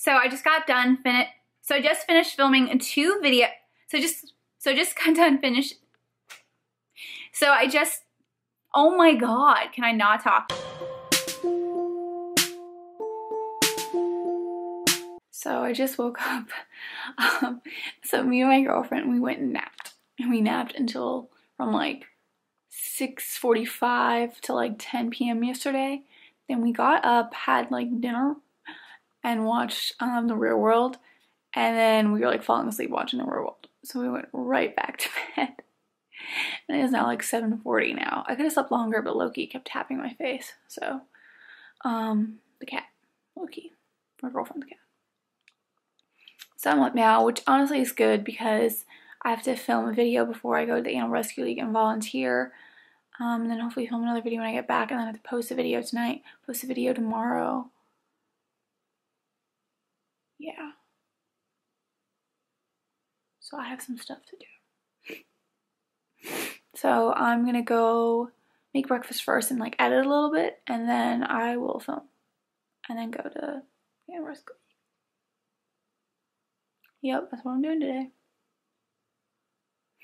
So I just got done So I just finished filming 2 videos. Oh my god, can I not talk? So I just woke up. So me and my girlfriend, we went and napped. And we napped until from like 6:45 to like 10 p.m. yesterday. Then we got up, had like dinner, and watched The Real World. And then we were like falling asleep watching The Real World. So we went right back to bed. And it is now like 7:40 now. I could have slept longer, but Loki kept tapping my face. So, the cat, Loki, my girlfriend's cat. So I'm up now, which honestly is good because I have to film a video before I go to the Animal Rescue League and volunteer. And then hopefully film another video when I get back, and then I have to post a video tonight, post a video tomorrow. Yeah. So I have some stuff to do. So I'm gonna go make breakfast first and like edit a little bit, and then I will film. And then go to the Animal Rescue League. Yep, that's what I'm doing today.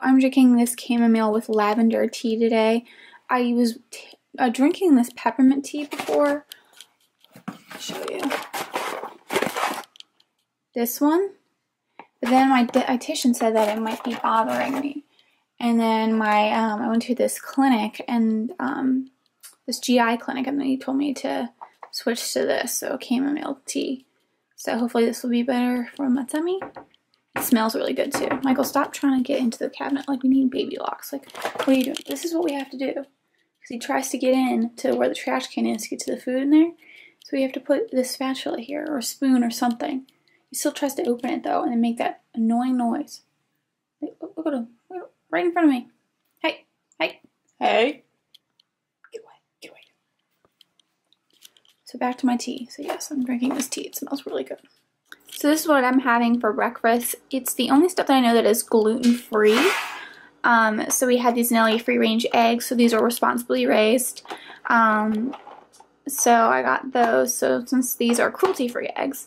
I'm drinking this chamomile with lavender tea today. I was drinking this peppermint tea before. I'll show you. This one. But then my dietitian said that it might be bothering me. And then I went to this clinic, and this GI clinic, and then he told me to switch to this, so chamomile tea. So hopefully this will be better for my tummy. It smells really good too. Michael, stop trying to get into the cabinet like we need baby locks. Like, what are you doing? This is what we have to do. Because he tries to get in to where the trash can is to get to the food in there. So we have to put this spatula here, or a spoon or something. He still tries to open it though, and then make that annoying noise. Look at him. Right in front of me. Hey. Hey. Hey. Get away. Get away. So back to my tea. So yes, I'm drinking this tea. It smells really good. So this is what I'm having for breakfast. It's the only stuff that I know that is gluten-free. So we had these Nelly free-range eggs. So these are responsibly raised. So I got those. So since these are cruelty-free eggs.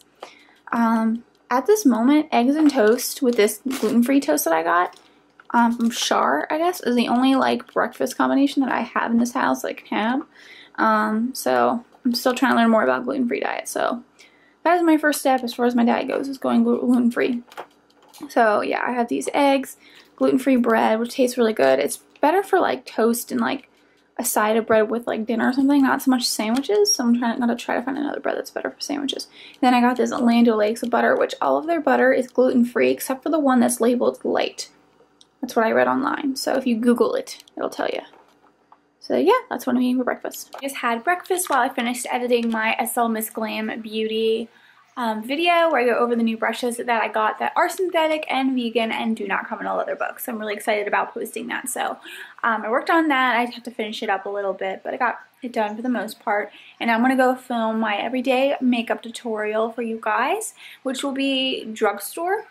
At this moment, eggs and toast with this gluten-free toast that I got from Char, I guess, is the only like breakfast combination that I have in this house, like ham. So I'm still trying to learn more about gluten-free diet. So that is my first step as far as my diet goes, is going gluten-free. So yeah, I have these eggs, gluten-free bread, which tastes really good. It's better for like toast and like a side of bread with like dinner or something, not so much sandwiches. So I'm gonna try to find another bread that's better for sandwiches. Then I got this Land O'Lakes of butter, which all of their butter is gluten-free except for the one that's labeled light. That's what I read online. So if you Google it, it'll tell you. So yeah, that's what I'm eating for breakfast. I just had breakfast while I finished editing my SL Miss Glam Beauty video, where I go over the new brushes that I got that are synthetic and vegan and do not come in all other books. I'm really excited about posting that. So I worked on that. I have to finish it up a little bit, but I got it done for the most part. And I'm going to go film my everyday makeup tutorial for you guys, which will be drugstore.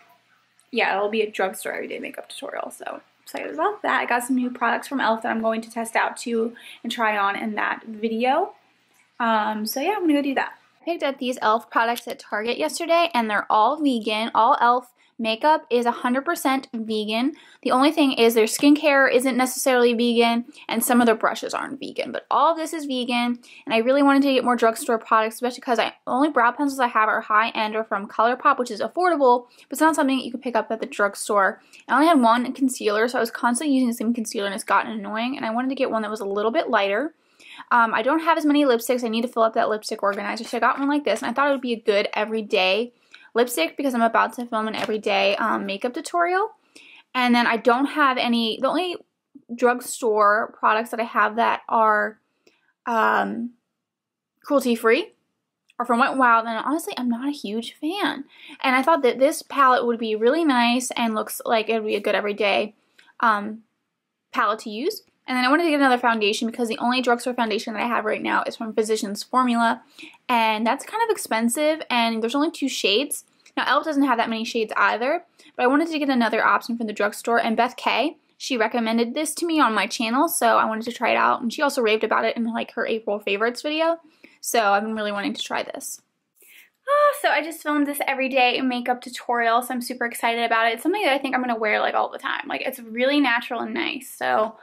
Yeah, it'll be a drugstore everyday makeup tutorial. So excited about that. I got some new products from e.l.f. that I'm going to test out too and try on in that video. So yeah, I'm going to go do that. I picked up these e.l.f. products at Target yesterday, and they're all vegan. All e.l.f. makeup is 100% vegan. The only thing is their skincare isn't necessarily vegan, and some of their brushes aren't vegan, but all of this is vegan. And I really wanted to get more drugstore products, especially because the only brow pencils I have are high-end or from ColourPop, which is affordable, but it's not something that you can pick up at the drugstore. I only had one concealer, so I was constantly using the same concealer, and it's gotten annoying, and I wanted to get one that was a little bit lighter. I don't have as many lipsticks. I need to fill up that lipstick organizer, so I got one like this, and I thought it would be a good everyday lipstick because I'm about to film an everyday makeup tutorial. And then I don't have any, the only drugstore products that I have that are cruelty-free are from Wet n Wild, and honestly I'm not a huge fan. And I thought that this palette would be really nice and looks like it would be a good everyday palette to use. And then I wanted to get another foundation because the only drugstore foundation that I have right now is from Physicians Formula, and that's kind of expensive, and there's only 2 shades. Now, e.l.f. doesn't have that many shades either, but I wanted to get another option from the drugstore, and Beth K, she recommended this to me on my channel, so I wanted to try it out, and she also raved about it in like her April favorites video, so I've been really wanting to try this. Oh, so I just filmed this everyday makeup tutorial, so I'm super excited about it. It's something that I think I'm going to wear like all the time. Like, it's really natural and nice, so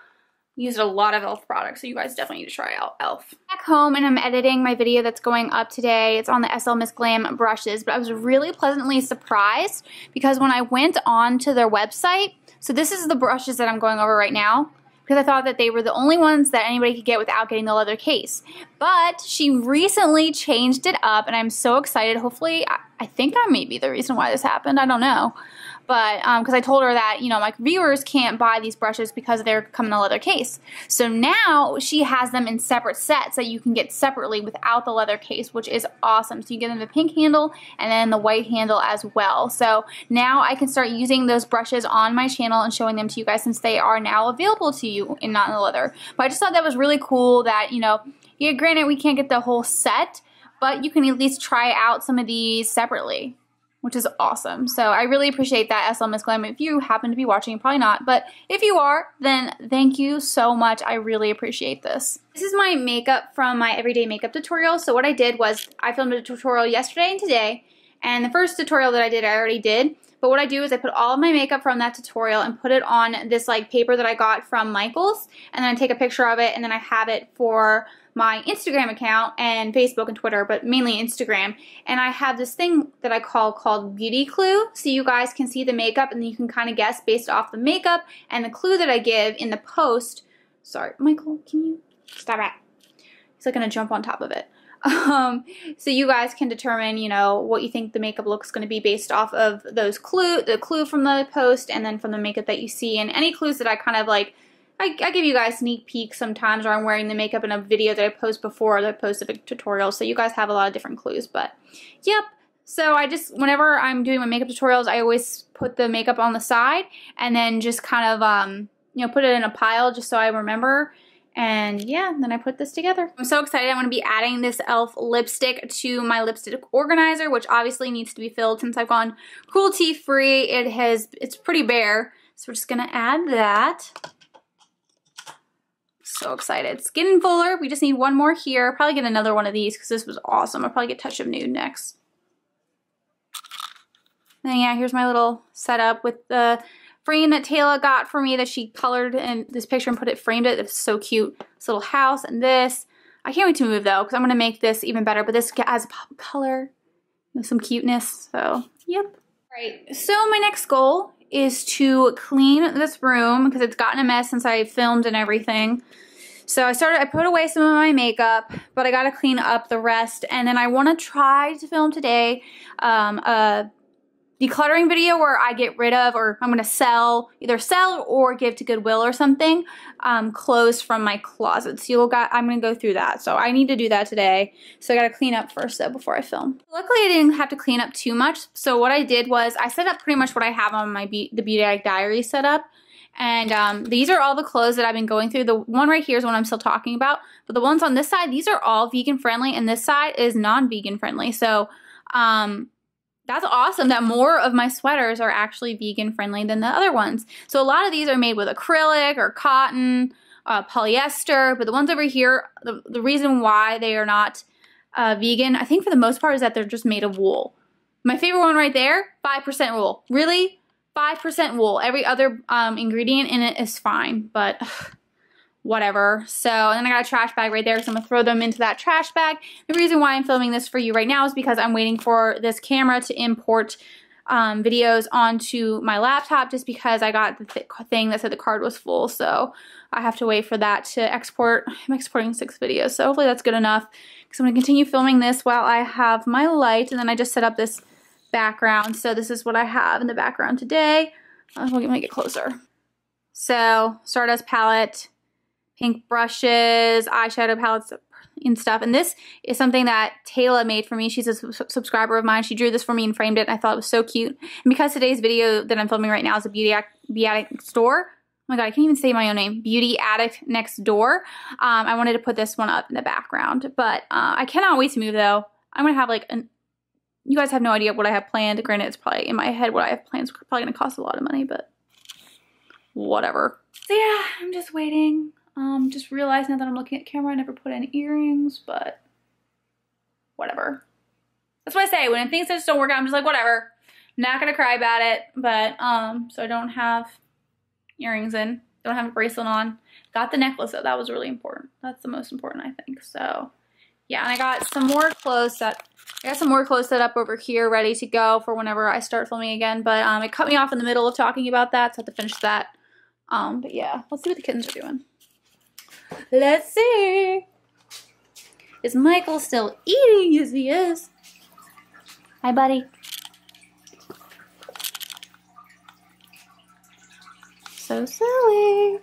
used a lot of e.l.f. products, so you guys definitely need to try out e.l.f. Back home, and I'm editing my video that's going up today. It's on the SL Miss Glam brushes, but I was really pleasantly surprised because when I went on to their website, so this is the brushes that I'm going over right now, because I thought that they were the only ones that anybody could get without getting the leather case. But she recently changed it up, and I'm so excited. Hopefully, I think that may be the reason why this happened. I don't know. But, because I told her that, you know, my viewers can't buy these brushes because they're coming in a leather case. So now she has them in separate sets that you can get separately without the leather case, which is awesome. So you get them the pink handle and then the white handle as well. So now I can start using those brushes on my channel and showing them to you guys since they are now available to you and not in the leather. But I just thought that was really cool that, you know, yeah, granted we can't get the whole set, but you can at least try out some of these separately, which is awesome. So I really appreciate that, SL Miss Glam. If you happen to be watching, probably not, but if you are, then thank you so much. I really appreciate this. This is my makeup from my everyday makeup tutorial. So what I did was I filmed a tutorial yesterday and today, and the first tutorial that I did, I already did. But what I do is I put all of my makeup from that tutorial and put it on this like paper that I got from Michaels, and then I take a picture of it, and then I have it for my Instagram account and Facebook and Twitter, but mainly Instagram. And I have this thing that I called Beauty Clue, so you guys can see the makeup and you can kind of guess based off the makeup and the clue that I give in the post. Sorry, Michael, can you stop it? He's like gonna jump on top of it. So you guys can determine, you know, what you think the makeup look's going to be based off of those the clue from the post and then from the makeup that you see, and any clues that I kind of like, I give you guys sneak peeks sometimes, or I'm wearing the makeup in a video that I post before the post of a tutorial, so you guys have a lot of different clues. But yep, so I just, whenever I'm doing my makeup tutorials, I always put the makeup on the side and then just kind of you know, put it in a pile just so I remember. And yeah, then I put this together. I'm so excited. I'm going to be adding this e.l.f. lipstick to my lipstick organizer, which obviously needs to be filled since I've gone cruelty-free. It's pretty bare, so we're just going to add that. So excited. It's getting fuller. We just need one more here. Probably get another one of these because this was awesome. I'll probably get Touch of Nude next. And yeah, here's my little setup with the frame that Taylor got for me that she colored in this picture and framed it. It's so cute. This little house and this. I can't wait to move though because I'm going to make this even better. But this has a pop of color and some cuteness. So, yep. All right. So my next goal is to clean this room because it's gotten a mess since I filmed and everything. So I put away some of my makeup, but I got to clean up the rest. And then I want to try to film today a decluttering video where I get rid of, or I'm going to either sell or give to Goodwill or something, clothes from my closet. So I'm going to go through that. So I need to do that today. So I got to clean up first though before I film. Luckily I didn't have to clean up too much. So what I did was I set up pretty much what I have on my the Beauty Addict Diary setup. And these are all the clothes that I've been going through. The one right here is one I'm still talking about. But the ones on this side, these are all vegan friendly, and this side is non-vegan friendly. So that's awesome that more of my sweaters are actually vegan friendly than the other ones. So a lot of these are made with acrylic or cotton, polyester, but the ones over here, the reason why they are not vegan, I think for the most part, is that they're just made of wool. My favorite one right there, 5% wool. Really? 5% wool. Every other ingredient in it is fine, but whatever. So, and then I got a trash bag right there, so I'm gonna throw them into that trash bag. The reason why I'm filming this for you right now is because I'm waiting for this camera to import videos onto my laptop, just because I got the thing that said the card was full, so I have to wait for that to export. I'm exporting 6 videos, so hopefully that's good enough, because I'm gonna continue filming this while I have my light, and then I just set up this background. So this is what I have in the background today. We'll make it closer. So Stardust palette, pink brushes, eyeshadow palettes and stuff. And this is something that Taylor made for me. She's a subscriber of mine. She drew this for me and framed it, and I thought it was so cute. And because today's video that I'm filming right now is a Beauty Addict store. Oh my god, I can't even say my own name. Beauty Addict Next Door. I wanted to put this one up in the background. But I cannot wait to move though. I'm going to have like you guys have no idea what I have planned. Granted, it's probably in my head what I have planned. It's probably going to cost a lot of money, but whatever. So yeah, I'm just waiting. Just realized now that I'm looking at camera, I never put in earrings, but whatever. That's what I say. When things just don't work out, I'm just like, whatever. Not gonna cry about it. But, so I don't have earrings in. Don't have a bracelet on. Got the necklace though. That was really important. That's the most important, I think. So, yeah. And I got some more clothes set up over here ready to go for whenever I start filming again. But, it cut me off in the middle of talking about that, so I have to finish that. But yeah. Let's see what the kittens are doing. Let's see. Is Michael still eating? Yes, he is. Hi, buddy. So silly.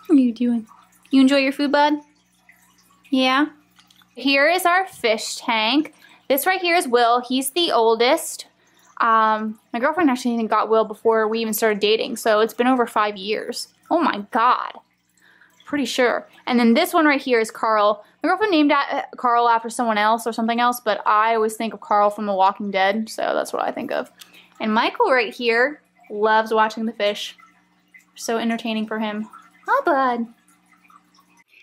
What are you doing? You enjoy your food, bud? Yeah? Here is our fish tank. This right here is Will. He's the oldest. My girlfriend actually even got Will before we even started dating, so it's been over 5 years. Oh my god. Pretty sure. And then this one right here is Carl. My girlfriend named Carl after someone else or something else, but I always think of Carl from The Walking Dead, so that's what I think of. And Michael right here loves watching the fish. So entertaining for him. Hi, bud.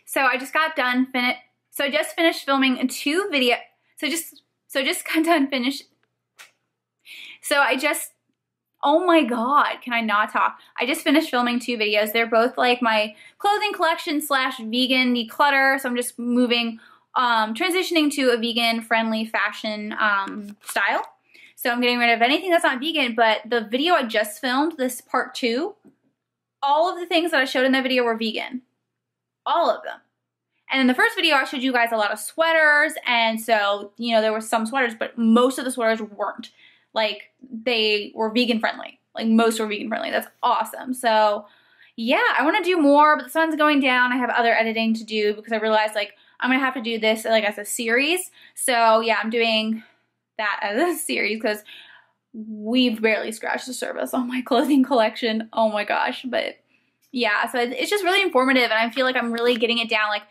So I just got done I just finished filming 2 videos. Oh my god, can I not talk? I just finished filming 2 videos. They're both like my clothing collection / vegan declutter. So I'm just moving, transitioning to a vegan friendly fashion style. So I'm getting rid of anything that's not vegan, but the video I just filmed, this part 2, all of the things that I showed in that video were vegan. All of them. And in the first video, I showed you guys a lot of sweaters, and so, you know, there were some sweaters, but most of the sweaters weren't. Like, they were vegan friendly. Like, most were vegan friendly. That's awesome. So, yeah, I want to do more, but the sun's going down. I have other editing to do because I realized, like, I'm going to have to do this, like, as a series. So, yeah, I'm doing that as a series because we've barely scratched the surface on my clothing collection. Oh my gosh. But yeah, so it's just really informative, and I feel like I'm really getting it down. Like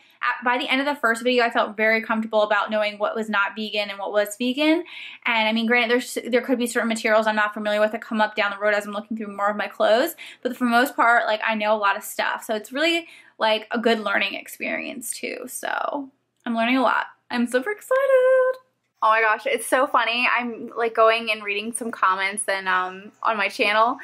by the end of the first video, I felt very comfortable about knowing what was not vegan and what was vegan. And I mean, granted, there could be certain materials I'm not familiar with that come up down the road as I'm looking through more of my clothes, but for the most part, like, I know a lot of stuff. So it's really like a good learning experience too. So I'm learning a lot. I'm super excited. Oh my gosh, it's so funny. I'm like going and reading some comments and on my channel,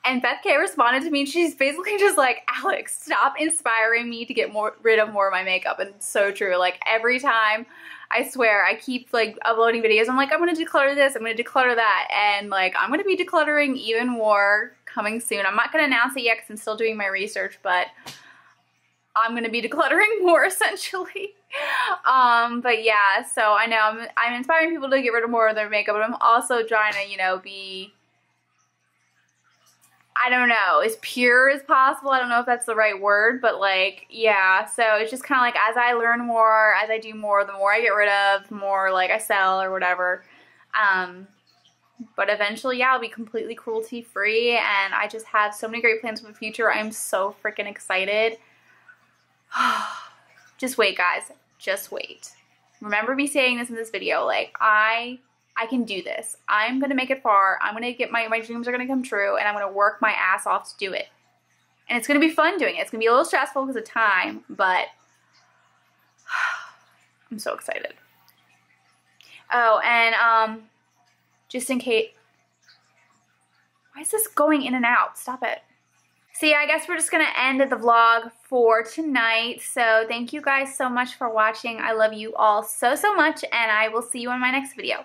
and Beth K responded to me, and she's basically just like, Alex, stop inspiring me to get rid of more of my makeup. And it's so true. Like, every time, I swear, I keep like uploading videos. I'm like, I'm gonna declutter this, I'm gonna declutter that, and like, I'm gonna be decluttering even more coming soon. I'm not gonna announce it yet because I'm still doing my research, but I'm gonna be decluttering more essentially. But yeah, so I know I'm inspiring people to get rid of more of their makeup, but I'm also trying to, you know, be, I don't know, as pure as possible. I don't know if that's the right word, but like, yeah, so it's just kind of like, as I learn more, as I do more, the more I get rid of, the more like I sell or whatever. But eventually, yeah, I'll be completely cruelty-free, and I just have so many great plans for the future. I'm so freaking excited. Just wait, guys. Just wait. Remember me saying this in this video. Like, I can do this. I'm going to make it far. I'm going to get my dreams are going to come true, and I'm going to work my ass off to do it. And it's going to be fun doing it. It's going to be a little stressful because of time, but I'm so excited. Oh, and just in case, why is this going in and out? Stop it. So yeah, I guess we're just going to end the vlog for tonight. So thank you guys so much for watching. I love you all so, so much, and I will see you in my next video.